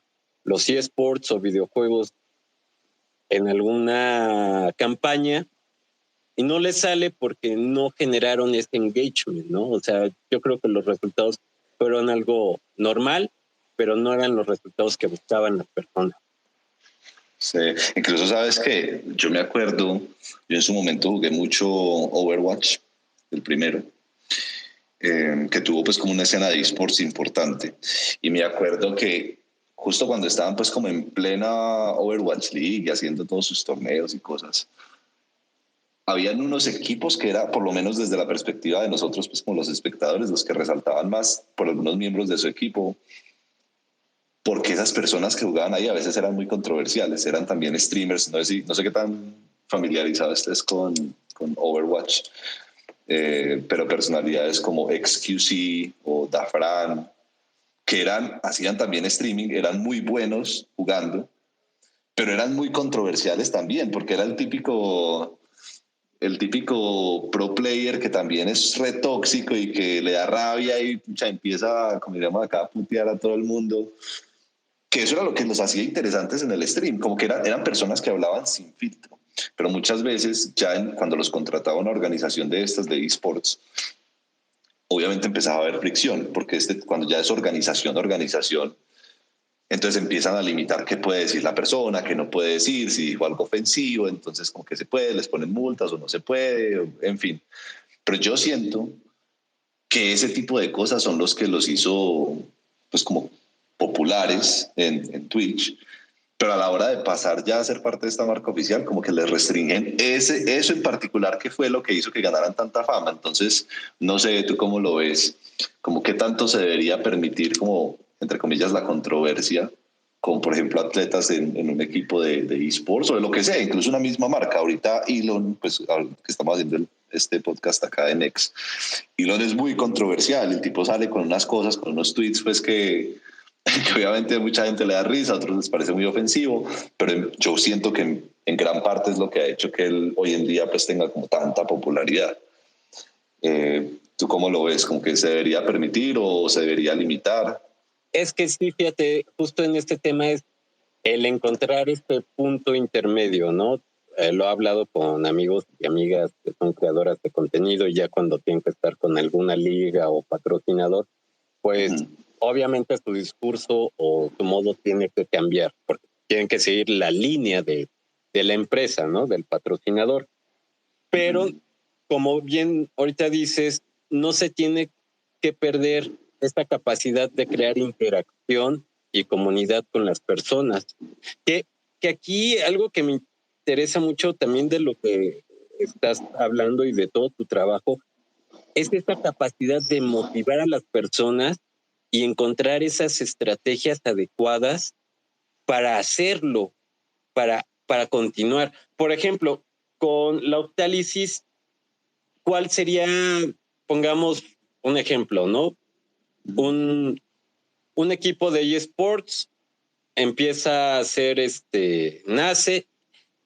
los eSports o videojuegos en alguna campaña y no les sale porque no generaron este engagement, ¿no? O sea, yo creo que los resultados fueron algo normal, pero no eran los resultados que buscaban las personas. Sí, incluso sabes que yo me acuerdo, yo en su momento jugué mucho Overwatch, el primero, que tuvo pues como una escena de esports importante. Y me acuerdo que justo cuando estaban pues como en plena Overwatch League y haciendo todos sus torneos y cosas, habían unos equipos que era, por lo menos desde la perspectiva de nosotros, pues como los espectadores, los que resaltaban más por algunos miembros de su equipo, porque esas personas que jugaban ahí a veces eran muy controversiales, eran también streamers, no sé qué tan familiarizado estés con Overwatch, pero personalidades como XQC o Dafran, que hacían también streaming, eran muy buenos jugando, pero eran muy controversiales también, porque era el típico pro player que también es re tóxico y que le da rabia y pucha, empieza, como diríamos acá, a putear a todo el mundo. Que eso era lo que los hacía interesantes en el stream, como que eran personas que hablaban sin filtro. Pero muchas veces, cuando los contrataba una organización de estas, de esports, obviamente empezaba a haber fricción, porque cuando ya es organización, entonces empiezan a limitar qué puede decir la persona, qué no puede decir, si dijo algo ofensivo, entonces como que se puede, les ponen multas o no se puede, en fin. Pero yo siento que ese tipo de cosas son los que los hizo, pues como populares en Twitch, pero a la hora de pasar ya a ser parte de esta marca oficial, como que les restringen eso en particular que fue lo que hizo que ganaran tanta fama. Entonces, no sé, tú cómo lo ves, como qué tanto se debería permitir como, entre comillas, la controversia, como por ejemplo atletas en un equipo de esports o de lo que sea, incluso una misma marca. Ahorita Elon, pues que estamos haciendo este podcast acá en X, Elon es muy controversial, el tipo sale con unas cosas, con unos tweets, pues que obviamente a mucha gente le da risa, a otros les parece muy ofensivo, pero yo siento que en gran parte es lo que ha hecho que él hoy en día pues tenga como tanta popularidad. ¿Tú cómo lo ves? ¿Como que se debería permitir o se debería limitar? Es que sí, fíjate, justo en este tema es el encontrar este punto intermedio, ¿no? Lo he hablado con amigos y amigas que son creadoras de contenido y ya cuando tienen que estar con alguna liga o patrocinador, pues obviamente su discurso o su modo tiene que cambiar porque tienen que seguir la línea de la empresa, ¿no? Del patrocinador. Pero como bien ahorita dices, no se tiene que perder esta capacidad de crear interacción y comunidad con las personas. Que aquí algo que me interesa mucho también de lo que estás hablando y de todo tu trabajo es esta capacidad de motivar a las personas y encontrar esas estrategias adecuadas para hacerlo, para continuar. Por ejemplo, con la Octálisis, ¿cuál sería, pongamos un ejemplo, ¿no? Un equipo de eSports empieza a hacer nace,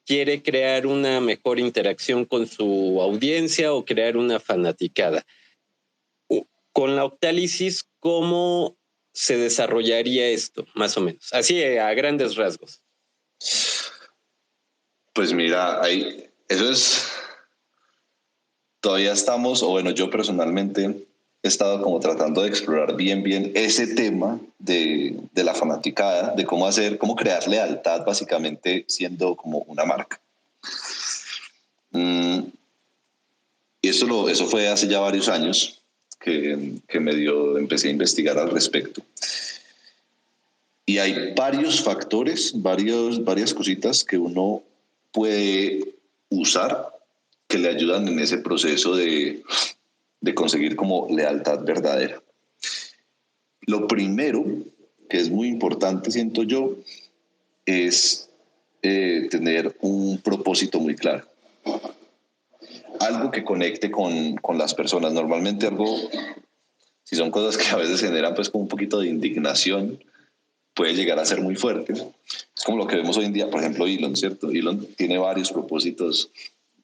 quiere crear una mejor interacción con su audiencia o crear una fanaticada. Con la Octálisis, ¿cómo se desarrollaría esto, más o menos? Así, a grandes rasgos. Pues mira, eso es, todavía estamos, o bueno, yo personalmente he estado como tratando de explorar bien ese tema de la fanaticada, de cómo crear lealtad básicamente siendo como una marca. Y eso fue hace ya varios años que empecé a investigar al respecto. Y hay varios factores, varias cositas que uno puede usar que le ayudan en ese proceso de conseguir como lealtad verdadera. Lo primero, que es muy importante, siento yo, es tener un propósito muy claro. Algo que conecte con las personas. Normalmente si son cosas que a veces generan pues como un poquito de indignación, puede llegar a ser muy fuerte. Es como lo que vemos hoy en día, por ejemplo, Elon, ¿cierto? Elon tiene varios propósitos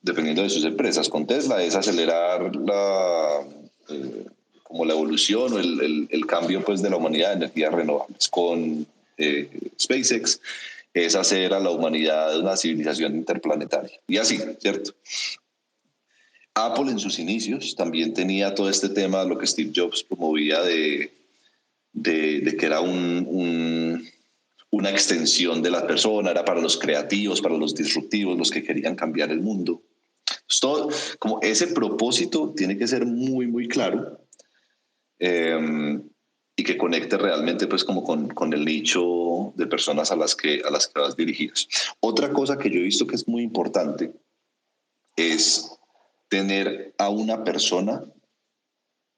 dependiendo de sus empresas. Con Tesla es acelerar como la evolución o el cambio pues, de la humanidad de energías renovables. Con SpaceX es hacer a la humanidad una civilización interplanetaria. Y así, ¿cierto? Apple en sus inicios también tenía todo este tema, lo que Steve Jobs promovía de que era una extensión de la persona, era para los creativos, para los disruptivos, los que querían cambiar el mundo. Entonces, todo, como ese propósito tiene que ser muy claro y que conecte realmente pues como con el nicho de personas a las que vas dirigidas. Otra cosa que yo he visto que es muy importante es tener a una persona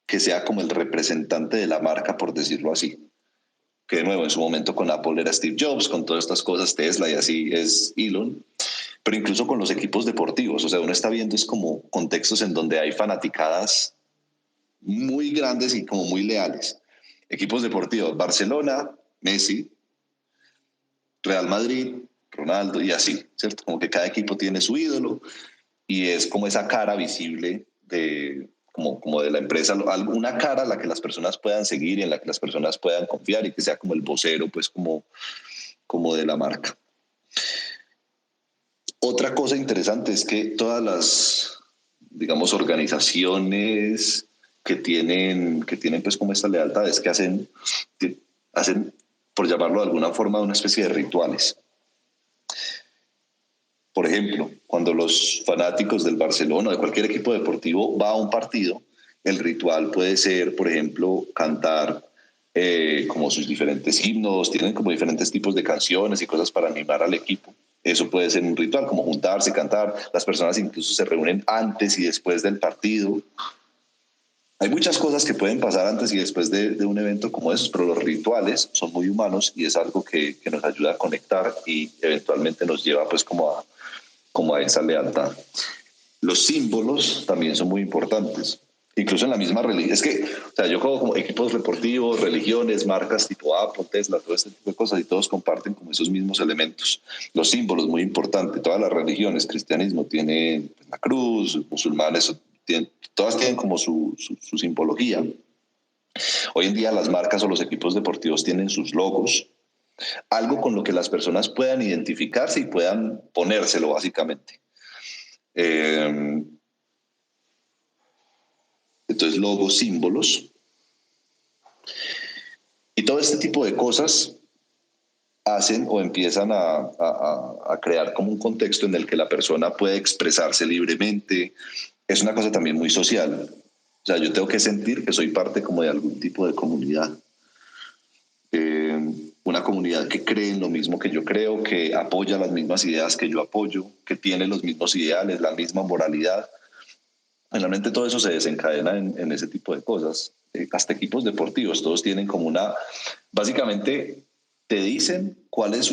que sea como el representante de la marca, por decirlo así. Que de nuevo en su momento con Apple era Steve Jobs, con todas estas cosas Tesla y así es Elon, pero incluso con los equipos deportivos, o sea, uno está viendo es como contextos en donde hay fanaticadas muy grandes y como muy leales. Equipos deportivos, Barcelona, Messi, Real Madrid, Ronaldo y así, ¿cierto? Como que cada equipo tiene su ídolo y es como esa cara visible como de la empresa, alguna cara a la que las personas puedan seguir y en la que las personas puedan confiar y que sea como el vocero, pues como de la marca. Otra cosa interesante es que todas las, digamos, organizaciones que tienen pues como esta lealtad es que hacen, por llamarlo de alguna forma, una especie de rituales. Por ejemplo, cuando los fanáticos del Barcelona o de cualquier equipo deportivo va a un partido, el ritual puede ser, por ejemplo, cantar como sus diferentes himnos, tienen como diferentes tipos de canciones y cosas para animar al equipo. Eso puede ser un ritual, como juntarse, cantar. Las personas incluso se reúnen antes y después del partido. Hay muchas cosas que pueden pasar antes y después de un evento como esos, pero los rituales son muy humanos y es algo que nos ayuda a conectar y eventualmente nos lleva pues como a esa lealtad. Los símbolos también son muy importantes. Incluso en la misma religión. Es que, o sea, yo como equipos deportivos, religiones, marcas tipo Apple, Tesla, todo este tipo de cosas, y todos comparten como esos mismos elementos. Los símbolos, muy importante. Todas las religiones, cristianismo tiene la cruz, musulmanes, todas tienen como su simbología. Hoy en día las marcas o los equipos deportivos tienen sus logos, algo con lo que las personas puedan identificarse y puedan ponérselo básicamente. Entonces, logos, símbolos. Y todo este tipo de cosas hacen o empiezan a crear como un contexto en el que la persona puede expresarse libremente. Es una cosa también muy social. sea, yo tengo que sentir que soy parte como de algún tipo de comunidad. Una comunidad que cree en lo mismo que yo creo, que apoya las mismas ideas que yo apoyo, que tiene los mismos ideales, la misma moralidad. Realmente todo eso se desencadena en ese tipo de cosas. Hasta equipos deportivos, todos tienen como una... Básicamente te dicen cuál es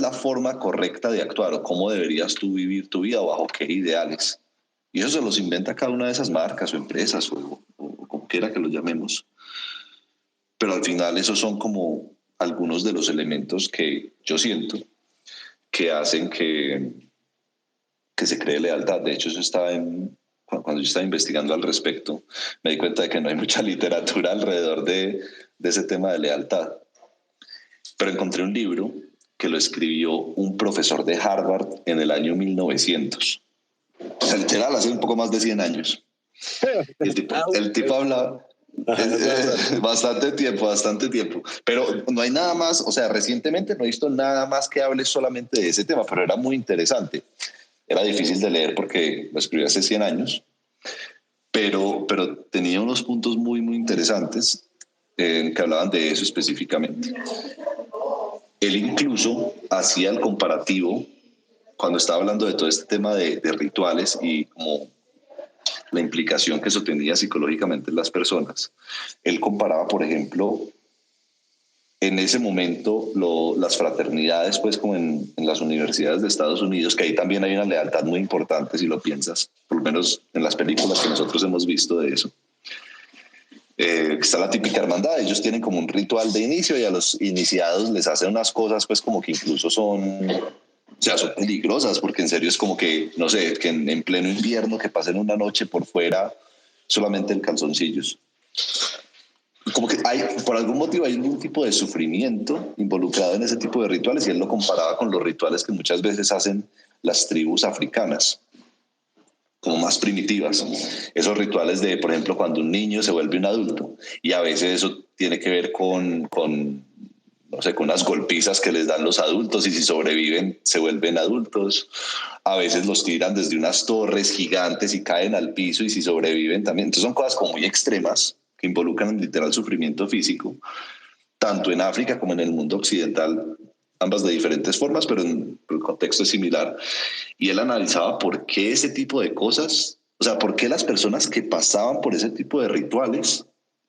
la forma correcta de actuar o cómo deberías tú vivir tu vida o bajo qué ideales. Y eso se los inventa cada una de esas marcas o empresas o como quiera que lo llamemos. Pero al final esos son como algunos de los elementos que yo siento que hacen que se cree lealtad. De hecho, eso está cuando yo estaba investigando al respecto, me di cuenta de que no hay mucha literatura alrededor de ese tema de lealtad. Pero encontré un libro que lo escribió un profesor de Harvard en el año 1900. O sea, literal, hace un poco más de 100 años. Y el tipo habla... bastante tiempo. Pero no hay nada más, o sea, recientemente no he visto nada más que hable solamente de ese tema, pero era muy interesante. Era difícil de leer porque lo escribí hace 100 años, pero tenía unos puntos muy, muy interesantes que hablaban de eso específicamente. Él incluso hacía el comparativo cuando estaba hablando de todo este tema de rituales y como la implicación que eso tenía psicológicamente en las personas. Él comparaba, por ejemplo, en ese momento las fraternidades, pues como en las universidades de Estados Unidos, que ahí también hay una lealtad muy importante si lo piensas, por lo menos en las películas que nosotros hemos visto de eso. Está la típica hermandad, ellos tienen como un ritual de inicio y a los iniciados les hacen unas cosas pues como que incluso son peligrosas, porque en serio es como que, no sé, que en pleno invierno que pasen una noche por fuera solamente en calzoncillos. Como que por algún motivo hay un tipo de sufrimiento involucrado en ese tipo de rituales y él lo comparaba con los rituales que muchas veces hacen las tribus africanas, como más primitivas. Esos rituales de, por ejemplo, cuando un niño se vuelve un adulto y a veces eso tiene que ver con no sé, con unas golpizas que les dan los adultos y si sobreviven se vuelven adultos. A veces los tiran desde unas torres gigantes y caen al piso y si sobreviven también. Entonces son cosas como muy extremas que involucran literal sufrimiento físico, tanto en África como en el mundo occidental, ambas de diferentes formas, pero el contexto es similar. Y él analizaba por qué ese tipo de cosas, o sea, por qué las personas que pasaban por ese tipo de rituales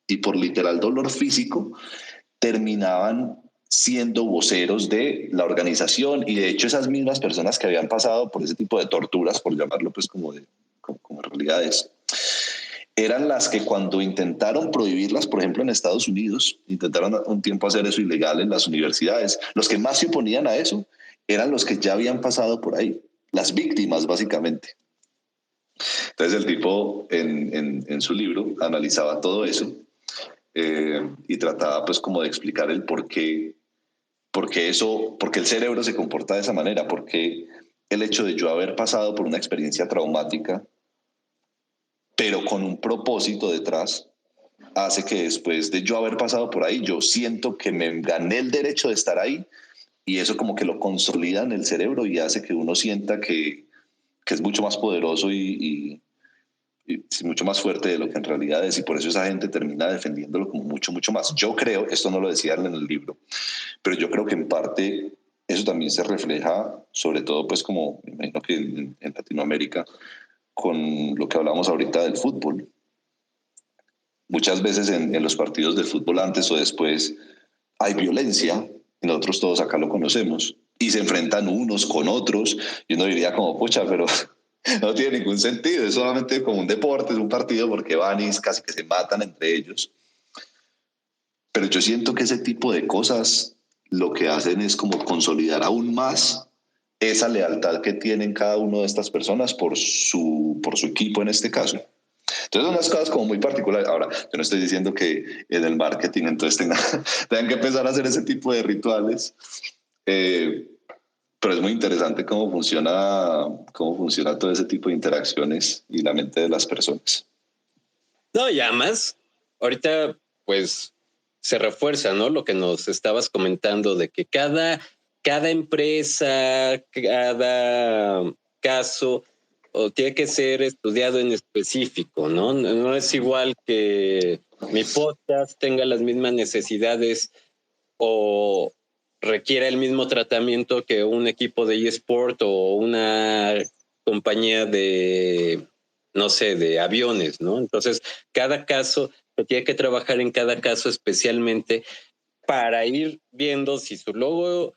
y por literal dolor físico terminaban siendo voceros de la organización y de hecho esas mismas personas que habían pasado por ese tipo de torturas, por llamarlo pues como en realidad es, eran las que cuando intentaron prohibirlas, por ejemplo en Estados Unidos, intentaron un tiempo hacer eso ilegal en las universidades, los que más se oponían a eso eran los que ya habían pasado por ahí, las víctimas básicamente. Entonces el tipo en su libro analizaba todo eso y trataba pues como de explicar el por qué porque el cerebro se comporta de esa manera, porque el hecho de yo haber pasado por una experiencia traumática, pero con un propósito detrás, hace que después de yo haber pasado por ahí, yo siento que me gané el derecho de estar ahí y eso como que lo consolida en el cerebro y hace que uno sienta que es mucho más poderoso y es mucho más fuerte de lo que en realidad es y por eso esa gente termina defendiéndolo como mucho, mucho más. Yo creo, esto no lo decía en el libro, pero yo creo que en parte eso también se refleja, sobre todo pues como me imagino que en Latinoamérica, con lo que hablamos ahorita del fútbol. Muchas veces en los partidos de fútbol antes o después hay violencia y nosotros todos acá lo conocemos y se enfrentan unos con otros y uno diría como, pucha, pero no tiene ningún sentido, es solamente como un deporte, es un partido porque van y casi que se matan entre ellos. Pero yo siento que ese tipo de cosas lo que hacen es como consolidar aún más esa lealtad que tienen cada una de estas personas por su equipo en este caso. Entonces, unas cosas como muy particulares. Ahora, yo no estoy diciendo que en el marketing entonces tengan que empezar a hacer ese tipo de rituales, pero es muy interesante cómo funciona todo ese tipo de interacciones y la mente de las personas. No, y además, ahorita pues se refuerza, ¿no? Lo que nos estabas comentando de que cada empresa, cada caso o tiene que ser estudiado en específico, ¿no? No es igual que mi podcast tenga las mismas necesidades o requiera el mismo tratamiento que un equipo de eSport o una compañía de, no sé, de aviones, ¿no? Entonces, cada caso se tiene que trabajar en cada caso especialmente para ir viendo si su logo,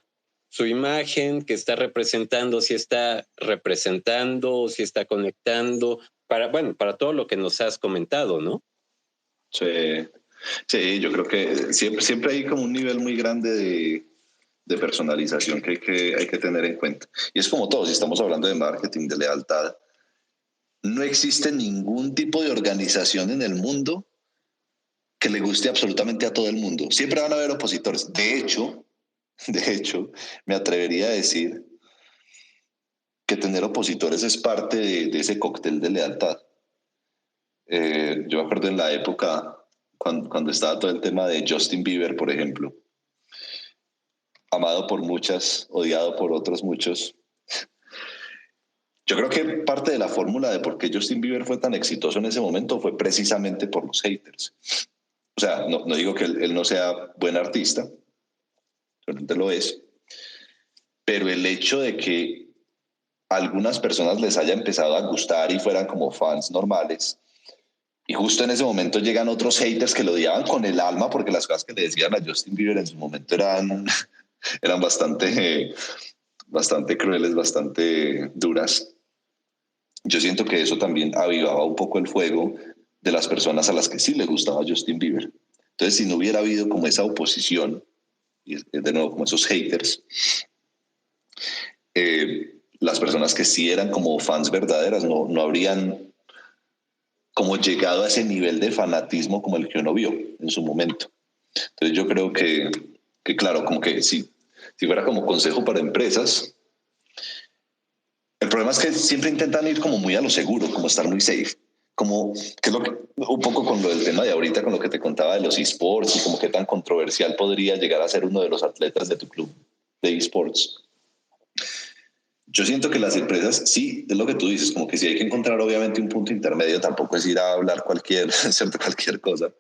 su imagen que está representando, si está representando, si está conectando, para todo lo que nos has comentado, ¿no? Sí, sí, yo creo que siempre hay como un nivel muy grande de personalización que hay que tener en cuenta. Y es como todo, si estamos hablando de marketing, de lealtad, no existe ningún tipo de organización en el mundo que le guste absolutamente a todo el mundo. Siempre van a haber opositores. De hecho, me atrevería a decir que tener opositores es parte de ese cóctel de lealtad. Yo me acuerdo en la época cuando estaba todo el tema de Justin Bieber, por ejemplo, amado por muchas, odiado por otros muchos. Yo creo que parte de la fórmula de por qué Justin Bieber fue tan exitoso en ese momento fue precisamente por los haters. O sea, no digo que él no sea buen artista, realmente lo es, pero el hecho de que a algunas personas les haya empezado a gustar y fueran como fans normales, y justo en ese momento llegan otros haters que lo odiaban con el alma porque las cosas que le decían a Justin Bieber en su momento eran bastante crueles, bastante duras. Yo siento que eso también avivaba un poco el fuego de las personas a las que sí le gustaba Justin Bieber. Entonces, si no hubiera habido como esa oposición, y de nuevo como esos haters, las personas que sí eran como fans verdaderas no habrían como llegado a ese nivel de fanatismo como el que uno vio en su momento. Entonces yo creo que claro, como que si fuera como consejo para empresas, el problema es que siempre intentan ir como muy a lo seguro, como estar muy safe. Como, que es lo que, un poco con lo del tema de ahorita, con lo que te contaba de los esports y como qué tan controversial podría llegar a ser uno de los atletas de tu club de esports. Yo siento que las empresas, sí, es lo que tú dices, como que sí hay que encontrar obviamente un punto intermedio, tampoco es ir a hablar cierto, cualquier cosa.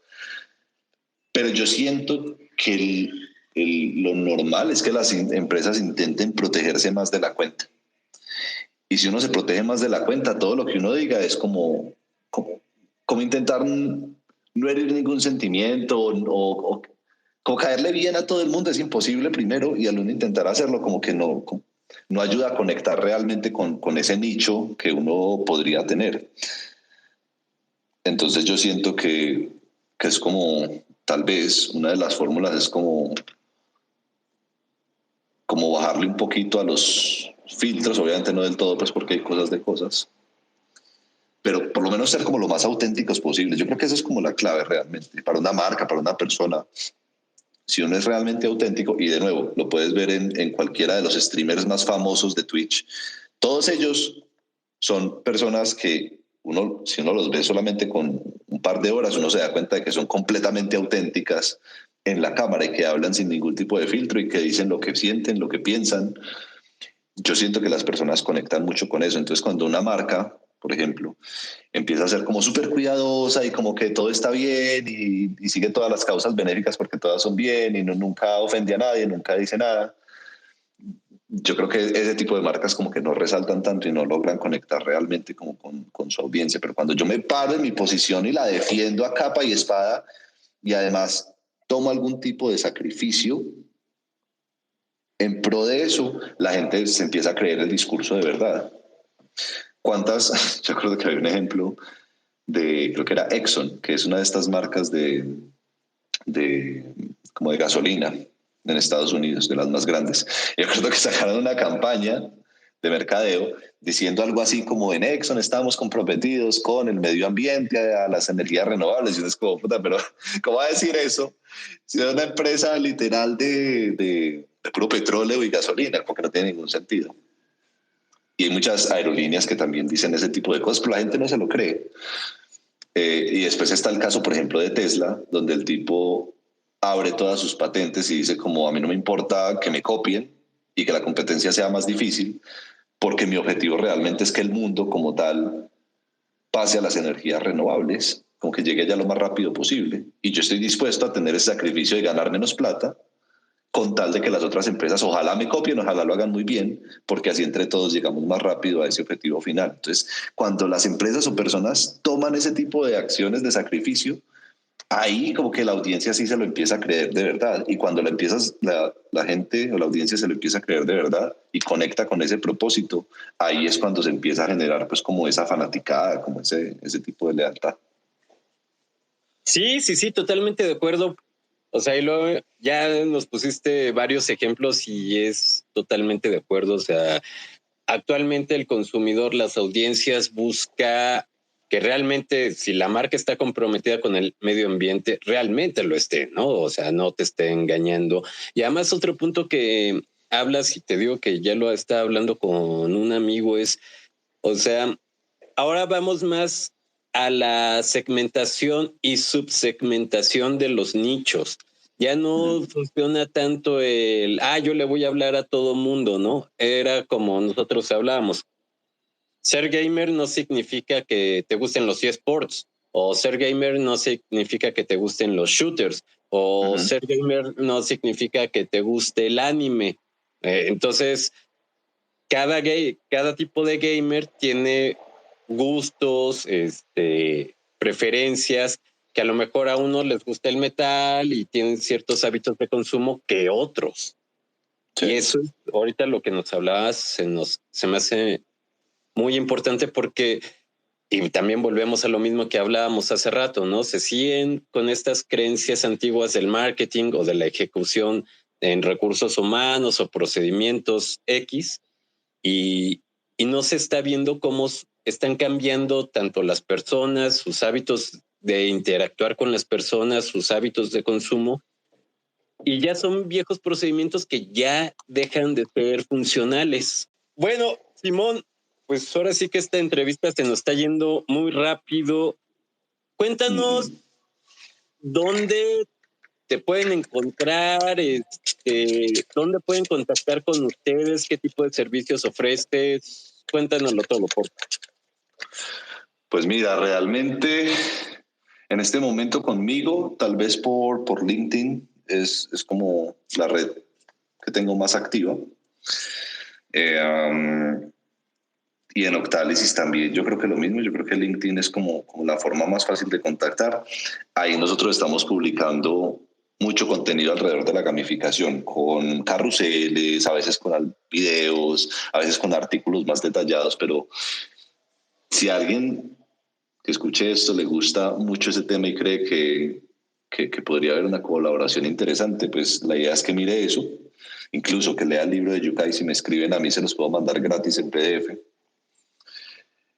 Pero yo siento que lo normal es que las empresas intenten protegerse más de la cuenta. Y si uno se protege más de la cuenta, todo lo que uno diga es como intentar no herir ningún sentimiento o como caerle bien a todo el mundo es imposible primero, y al uno intentar hacerlo como que no ayuda a conectar realmente con ese nicho que uno podría tener. Entonces yo siento que es como, tal vez una de las fórmulas es como bajarle un poquito a los filtros, obviamente no del todo, pues porque hay cosas de cosas, pero por lo menos ser como lo más auténticos posible. Yo creo que eso es como la clave realmente, para una marca, para una persona. Si uno es realmente auténtico, y de nuevo, lo puedes ver en cualquiera de los streamers más famosos de Twitch, todos ellos son personas que si uno los ve solamente con un par de horas, uno se da cuenta de que son completamente auténticas en la cámara y que hablan sin ningún tipo de filtro y que dicen lo que sienten, lo que piensan. Yo siento que las personas conectan mucho con eso. Entonces, cuando una marca, por ejemplo, empieza a ser como súper cuidadosa y como que todo está bien y sigue todas las causas benéficas porque todas son bien y nunca ofende a nadie, nunca dice nada, yo creo que ese tipo de marcas como que no resaltan tanto y no logran conectar realmente como con su audiencia. Pero cuando yo me paro en mi posición y la defiendo a capa y espada y además tomo algún tipo de sacrificio en pro de eso, la gente se empieza a creer el discurso de verdad. Yo creo que hay un ejemplo creo que era Exxon, que es una de estas marcas como de gasolina en Estados Unidos, de las más grandes. Yo creo que sacaron una campaña de mercadeo diciendo algo así como: en Exxon estamos comprometidos con el medio ambiente, a las energías renovables. Y uno es como, puta, pero ¿cómo va a decir eso si es una empresa literal de puro petróleo y gasolina? Porque no tiene ningún sentido. Y hay muchas aerolíneas que también dicen ese tipo de cosas, pero la gente no se lo cree. Y después está el caso, por ejemplo, de Tesla, donde el tipo abre todas sus patentes y dice como: a mí no me importa que me copien y que la competencia sea más difícil, porque mi objetivo realmente es que el mundo como tal pase a las energías renovables, como que llegue ya lo más rápido posible. Y yo estoy dispuesto a tener ese sacrificio de ganar menos plata, con tal de que las otras empresas ojalá me copien, ojalá lo hagan muy bien, porque así entre todos llegamos más rápido a ese objetivo final. Entonces, cuando las empresas o personas toman ese tipo de acciones de sacrificio, ahí como que la audiencia sí se lo empieza a creer de verdad. Y cuando la gente o la audiencia se lo empieza a creer de verdad y conecta con ese propósito, ahí es cuando se empieza a generar pues como esa fanaticada, como ese tipo de lealtad. Sí, sí, sí, totalmente de acuerdo. O sea, y luego ya nos pusiste varios ejemplos y es totalmente de acuerdo. O sea, actualmente el consumidor, las audiencias busca que realmente, si la marca está comprometida con el medio ambiente, realmente lo esté, ¿no? O sea, no te esté engañando. Y además otro punto que hablas y te digo que ya lo estaba hablando con un amigo es, o sea, ahora vamos más a la segmentación y subsegmentación de los nichos. Ya no funciona tanto yo le voy a hablar a todo mundo, ¿no? Era como nosotros hablábamos. Ser gamer no significa que te gusten los eSports, o ser gamer no significa que te gusten los shooters, o ser gamer no significa que te guste el anime. Entonces, cada tipo de gamer tiene gustos, preferencias, que a lo mejor a uno les gusta el metal y tienen ciertos hábitos de consumo que otros. Sí. Y eso es ahorita lo que nos hablabas, se me hace muy importante porque, y también volvemos a lo mismo que hablábamos hace rato, ¿no? Se siguen con estas creencias antiguas del marketing o de la ejecución en recursos humanos o procedimientos X, y, y no se está viendo cómo están cambiando tanto las personas, sus hábitos de interactuar con las personas, sus hábitos de consumo, y ya son viejos procedimientos que ya dejan de ser funcionales. Bueno, Simón, pues ahora sí que esta entrevista se nos está yendo muy rápido. Cuéntanos dónde te pueden encontrar, dónde pueden contactar con ustedes, qué tipo de servicios ofreces. Cuéntanoslo todo, por favor. Pues mira, realmente en este momento conmigo, tal vez por LinkedIn, es como la red que tengo más activa. Y en Octálisis también, yo creo que lo mismo, yo creo que LinkedIn es como la forma más fácil de contactar. Ahí nosotros estamos publicando mucho contenido alrededor de la gamificación, con carruseles, a veces con videos, a veces con artículos más detallados, pero si a alguien que escuche esto le gusta mucho ese tema y cree que podría haber una colaboración interesante, pues la idea es que mire eso, incluso que lea el libro de Yukai. Si me escriben a mí se los puedo mandar gratis en PDF.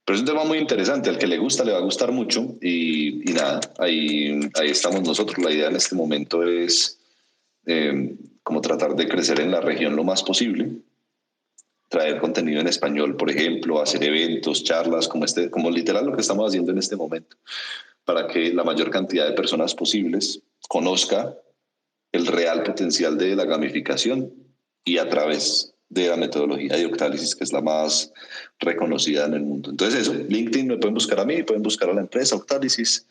Pero es un tema muy interesante, al que le gusta le va a gustar mucho y nada, ahí estamos nosotros. La idea en este momento es como tratar de crecer en la región lo más posible, traer contenido en español, por ejemplo, hacer eventos, charlas como literal lo que estamos haciendo en este momento, para que la mayor cantidad de personas posibles conozca el real potencial de la gamificación y a través de la metodología de Octálisis, que es la más reconocida en el mundo. Entonces eso, LinkedIn me pueden buscar a mí, pueden buscar a la empresa Octálisis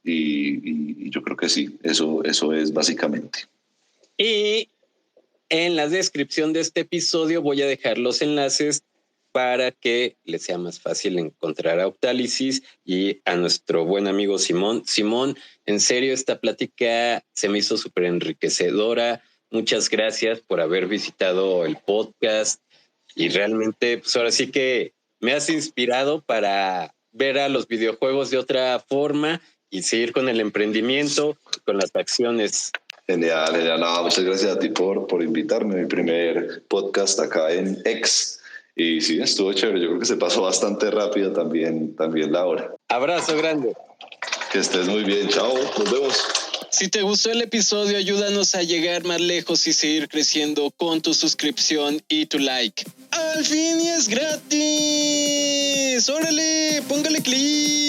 y yo creo que sí, eso es básicamente. Y en la descripción de este episodio voy a dejar los enlaces para que les sea más fácil encontrar a Octálisis y a nuestro buen amigo Simón. Simón, en serio, esta plática se me hizo súper enriquecedora. Muchas gracias por haber visitado el podcast y realmente, pues ahora sí que me has inspirado para ver a los videojuegos de otra forma y seguir con el emprendimiento, con las acciones. Genial, genial. No, muchas gracias a ti por invitarme a mi primer podcast acá en X. Y sí, estuvo chévere. Yo creo que se pasó bastante rápido también la hora. Abrazo grande. Que estés muy bien. Chao. Nos vemos. Si te gustó el episodio, ayúdanos a llegar más lejos y seguir creciendo con tu suscripción y tu like. ¡Al fin y es gratis! ¡Órale! ¡Póngale clic!